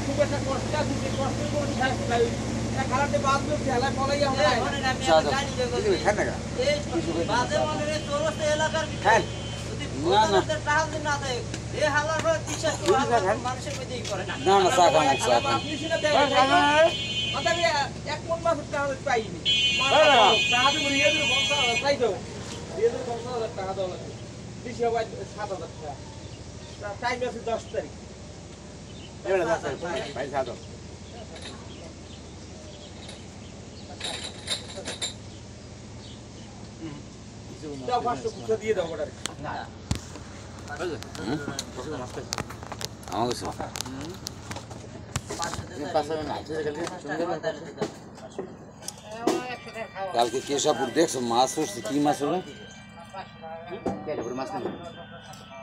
খুব একটা কষ্ট আছে কষ্ট করে শেষ নাই খালাতে বাদ দিয়ে খেলা পলাই আমরা এই বাজে মনে রে তোরতে এলাকার হ্যাঁ না না টাকা দিন না দেয় এই হালার পর বিশ্বাস মানুষের মধ্যেই করে না না না সাকা না সাকা মাথা এক মন মাস টাকা পাইনি টাকা তো রিয়েদের বংশ চাই দাও রিয়েদের বংশ টাকা দাও দিছি ভাই ৭০০০ টাকা টাইম আছে 10 তারিখ এবারে দাও পয়সা দাও দাও 500 কুচা দিয়ে দাও ওটারে না আমাকে সব কালকে কেশাপুর দেখছো মাছ উঠছে কি মাছ হলো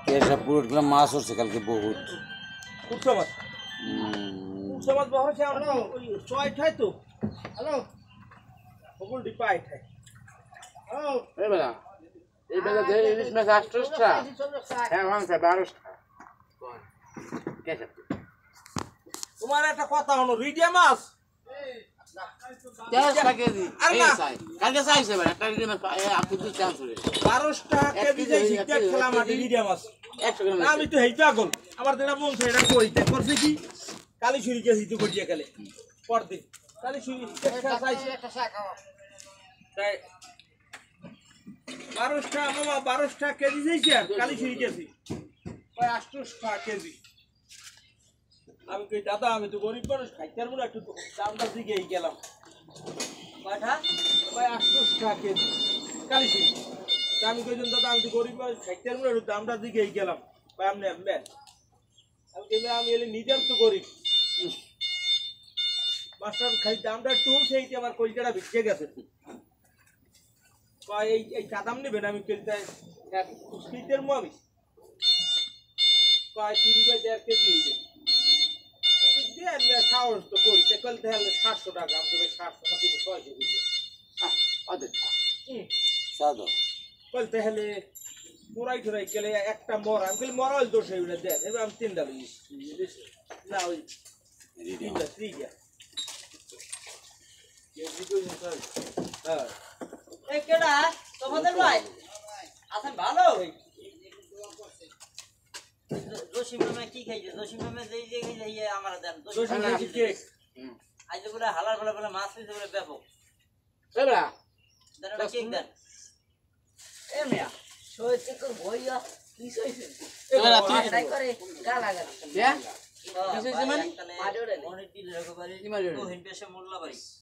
কেশাপুর উঠলাম মাছ উঠছে কালকে বহুত কুচা মাছ বহর সে আমরা ছয় ঠাই তো হ্যালো বকুল ডিপাই ঠাই এই বেলা যে ইলিশ মাছ ৮টা হ্যাঁ মাংস ১২টা কেশাপুর তোমার একটা কথা হলো রিডিয়া মাছ ১০ টাকা কেজি কালকে চাইছে ভাই একটা রিডিয়া মাছ আপনি তো চান্স হলে ১২ টাকা কেজি যাইছি কে খেলা মাটি রিডিয়া মাছ ১০০ গ্রাম আমি তো হেই পাগল আমার যেটা মন চাই এটা কইতে করছে কি কালি ছুরি কে হিতু করিয়া গেলে পরদিন কালি ছুরি একটা চাইছি একটা চা খাওয়া তাই ১২ টাকা মামা ১২ টাকা কেজি যাইছি আর কালি ছুরি কেজি প্রায় ৮০০ টাকা কেজি আমি কই দাদা আমি তো গরিব মানুষ খাইতে পারবো না একটু দামটা দিকেই গেলাম কয়টা প্রায় ৮০০ টাকা কেজি কালি ছুরি আমি কইলাম দাদা আমি তো গরিব মানুষ খাইতে পারবো না একটু দামটা দিকেই গেলাম ভাই আপনি আনবেন আমি কইলাম আমি এলে নিজের তো গরিব মাস্টার খাই দামটা একটু সেইটি আমার কলকাতা ভিজে গেছে এই কাদাম নেবেন আমি কেলতে এক শীতের মো আমি প্রায় ৩ কেজি দিয়ে সাহস তো করি কলতে হলে ৭০০ টাকা আমি তো ভাই ৭০০ না দিব ৬০০ দিতে সাদা কলতে হলে মোরাই ঠোরাই গেলে একটা মরা আমি মরা হল দোষ হইলে দেন এবার আমি ৩টা না ওই 3টা 3টা হ্যাঁ এই কেডা তোমাদের ভাই আছেন ভালো জসিম মামা কি খাইছে জসিম মামা যেই যে খাইছে আমার দেন জসিম খাইছে কেক আজ বলে হালার বলে মাছ খাইছে বলে ব্যাপক এবড়া দেন একটা কেক দেন এ মিয়া সইতে কর ভইয়া কি সইছে এবড়া তাই করে গালা গালা হ্যাঁ কি সইছে মানে মাডরে অনেক দিন রেকভারি তো হিন পেশে মোল্লা বাড়ি